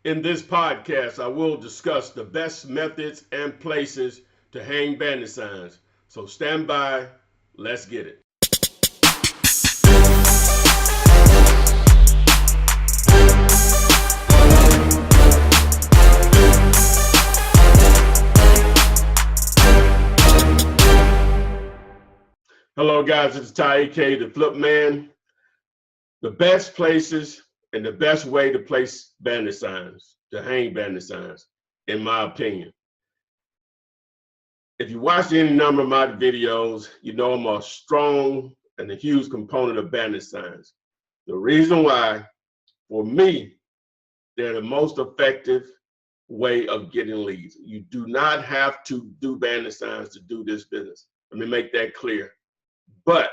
In this podcast, I will discuss the best methods and places to hang bandit signs. So stand by, let's get it. Hello guys, it's Ty AK, the Flip Man. The best places and the best way to place bandit signs, to hang bandit signs, in my opinion. If you watch any number of my videos, you know I'm a strong and a huge component of bandit signs. The reason why, for me, they're the most effective way of getting leads. You do not have to do bandit signs to do this business. Let me make that clear. But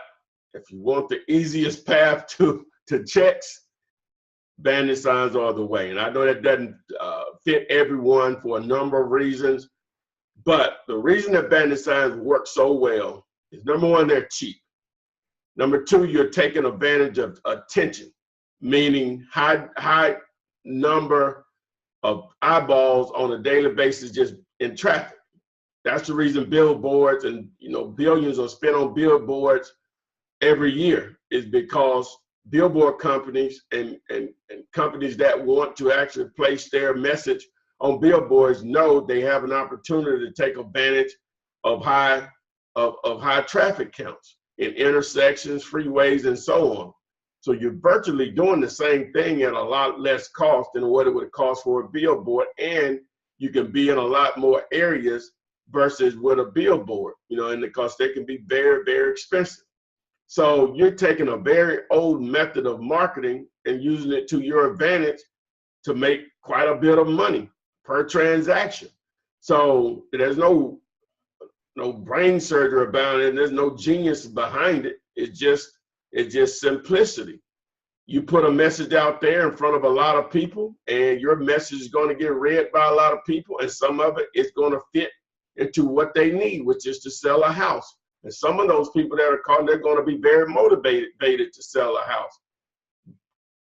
if you want the easiest path to checks, bandit signs are the way. And I know that doesn't fit everyone for a number of reasons, but the reason that bandit signs work so well is, number one, they're cheap. Number two, you're taking advantage of attention, meaning high number of eyeballs on a daily basis just in traffic. That's the reason billboards and billions are spent on billboards every year, is because billboard companies and companies that want to actually place their message on billboards know they have an opportunity to take advantage of high traffic counts in intersections, freeways, and so on. So you're virtually doing the same thing at a lot less cost than what it would cost for a billboard, and you can be in a lot more areas versus with a billboard, and because they can be very, very expensive. So you're taking a very old method of marketing and using it to your advantage to make quite a bit of money per transaction. So there's no brain surgery about it, and there's no genius behind it. It's just simplicity. You put a message out there in front of a lot of people, and your message is going to get read by a lot of people, and some of it is going to fit into what they need, which is to sell a house. And some of those people that are calling, they're going to be very motivated to sell a house.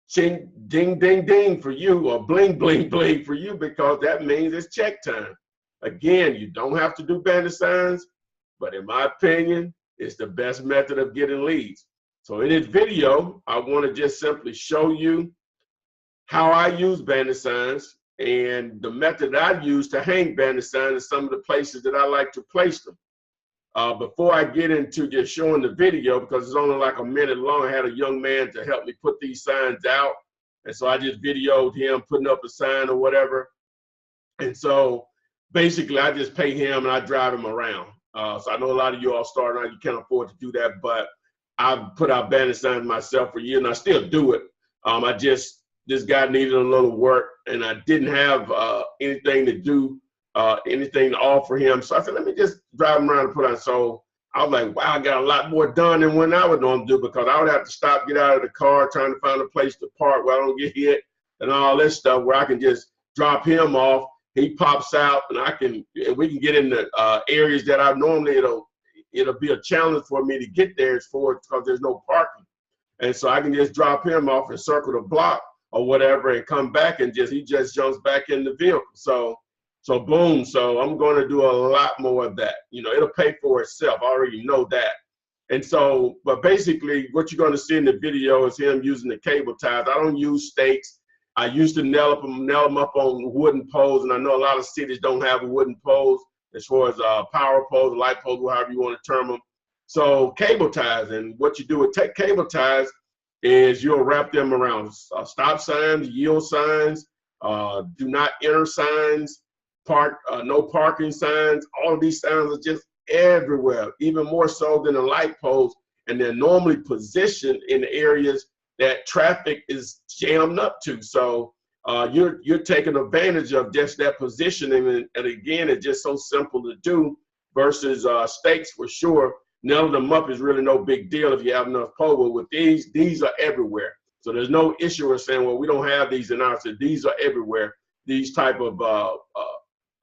Ching, ding, ding, ding for you, or bling, bling, bling for you, because that means it's check time. Again, you don't have to do bandit signs, but in my opinion, it's the best method of getting leads. So in this video, I want to just simply show you how I use bandit signs and the method I use to hang bandit signs and some of the places that I like to place them. Before I get into just showing the video, because it's only like a minute long, I had a young man to help me put these signs out. And so I just videoed him putting up a sign or whatever. And so basically I just pay him and I drive him around. So I know a lot of you all starting out, you can't afford to do that, but I've put out bandit signs myself for years and I still do it. This guy needed a little work and I didn't have anything to do, anything to offer him. So I said, let me just drive him around and put on. So I was like, wow, I got a lot more done than when I would normally do, because I would have to stop, get out of the car, trying to find a place to park where I don't get hit and all this stuff, where I can just drop him off. He pops out and we can get in the areas that I normally, it'll be a challenge for me to get there because there's no parking. And so I can just drop him off and circle the block or whatever and come back and he just jumps back in the vehicle. So boom, so I'm going to do a lot more of that. It'll pay for itself. I already know that. And so, but basically what you're going to see in the video is him using the cable ties. I don't use stakes. I used to nail them up on wooden poles, and I know a lot of cities don't have wooden poles as far as power poles, light poles, however you want to term them. So cable ties, and what you do with cable ties is you'll wrap them around stop signs, yield signs, do not enter signs, no parking signs. All of these signs are just everywhere, even more so than the light poles, and they're normally positioned in areas that traffic is jammed up to. So you're taking advantage of just that positioning, and again, it's just so simple to do versus stakes for sure. Nailing them up is really no big deal if you have enough pole. But with these are everywhere. So there's no issue with saying, well, we don't have these in our city. These are everywhere. These type of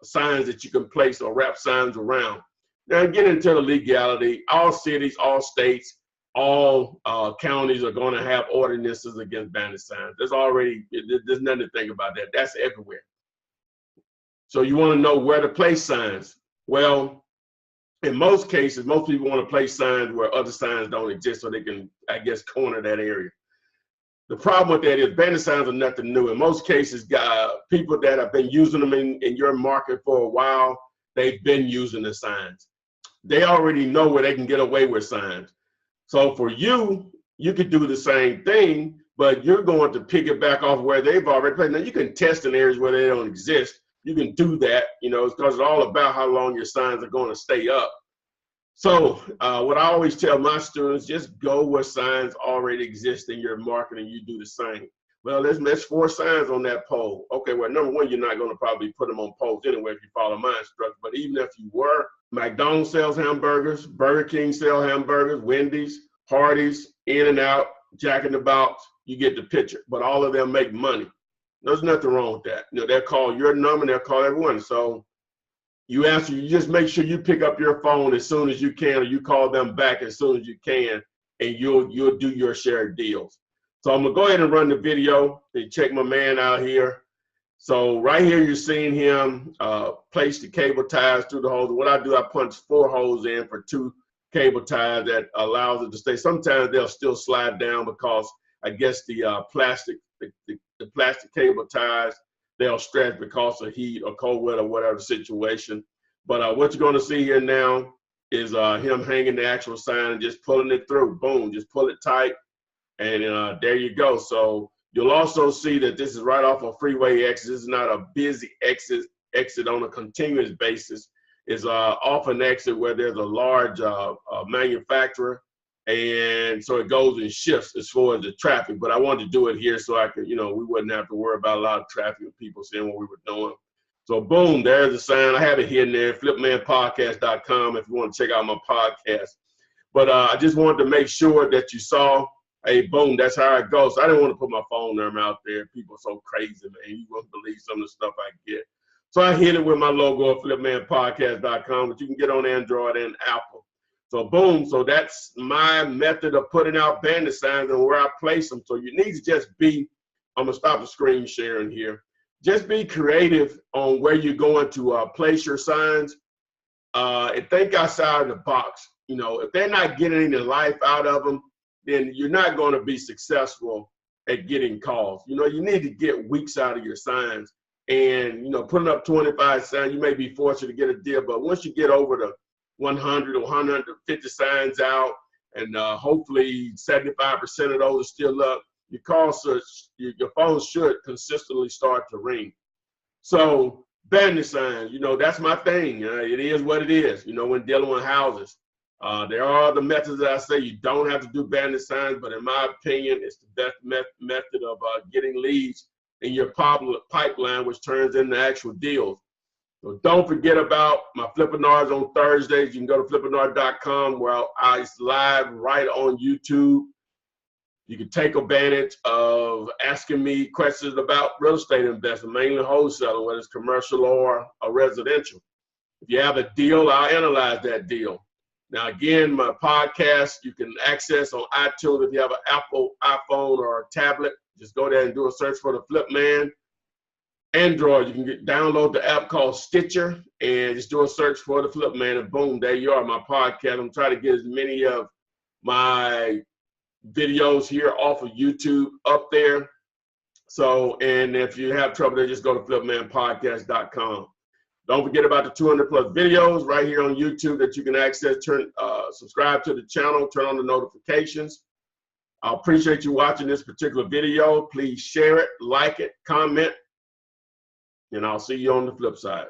signs that you can place or wrap signs around. Now get into the legality. All cities, all states all counties are going to have ordinances against bandit signs. There's nothing to think about that. That's everywhere. So you want to know where to place signs. Well, in most cases, most people want to place signs where other signs don't exist so they can, I guess, corner that area. The problem with that is bandit signs are nothing new. In most cases, people that have been using them in your market for a while, they've been using the signs. They already know where they can get away with signs. So for you, you could do the same thing, but you're going to pick it back off where they've already played. Now, you can test in areas where they don't exist. You can do that, because it's all about how long your signs are going to stay up. So what I always tell my students, just go where signs already exist in your market and you do the same. Well, there's 4 signs on that pole. Okay, well, number one, you're not going to probably put them on poles anyway if you follow my instructions. But even if you were, McDonald's sells hamburgers, Burger King sells hamburgers, Wendy's, Hardee's, In-N-Out, Jack in the Box, you get the picture. But all of them make money. There's nothing wrong with that. They'll call your number and they'll call everyone. So you answer, you just make sure you pick up your phone as soon as you can, or you call them back as soon as you can, and you'll do your share of deals. So I'm gonna go ahead and run the video and check my man out here. So right here, you're seeing him place the cable ties through the holes. What I do, I punch 4 holes in for 2 cable ties that allows it to stay. Sometimes they'll still slide down because I guess the plastic cable ties, they'll stretch because of heat or cold weather or whatever situation. But what you're going to see here now is him hanging the actual sign and just pulling it through. Boom, just pull it tight, and there you go. So you'll also see that this is right off a freeway exit. This is not a busy exit on a continuous basis. It's off an exit where there's a large manufacturer, and so it goes in shifts as far as the traffic. But I wanted to do it here so I could, we wouldn't have to worry about a lot of traffic and people seeing what we were doing. So boom, there's the sign. I have it hidden there, flipmanpodcast.com if you want to check out my podcast. But I just wanted to make sure that you saw, hey, boom, that's how it goes. So I didn't want to put my phone number out there. People are so crazy, man. You won't believe some of the stuff I get. So I hit it with my logo at flipmanpodcast.com, but you can get on Android and Apple. So boom, so that's my method of putting out bandit signs and where I place them. So you need to just be, I'm gonna stop the screen sharing here. Just be creative on where you're going to place your signs and think outside of the box. If they're not getting any life out of them, then you're not going to be successful at getting calls. You need to get weeks out of your signs. And, putting up 25 signs, you may be fortunate to get a deal. But once you get over the 100 or 150 signs out, and hopefully 75% of those are still up, your phone should consistently start to ring. So bandit signs, that's my thing. It is what it is, when dealing with houses. There are other methods that I say you don't have to do bandit signs, but in my opinion, it's the best method of getting leads in your pipeline, which turns into actual deals. So don't forget about my Flippinards on Thursdays. You can go to flippinard.com where it's live right on YouTube. You can take advantage of asking me questions about real estate investment, mainly wholesaling, whether it's commercial or residential. If you have a deal, I'll analyze that deal. Now, again, my podcast, you can access on iTunes. If you have an Apple iPhone or a tablet, just go there and do a search for the Flip Man. Android, you can download the app called Stitcher and just do a search for the Flip Man, and boom, there you are, my podcast. I'm trying to get as many of my videos here off of YouTube up there. So, and if you have trouble there, just go to flipmanpodcast.com. Don't forget about the 200+ videos right here on YouTube that you can access. Subscribe to the channel, turn on the notifications. I appreciate you watching this particular video. Please share it, like it, comment, and I'll see you on the flip side.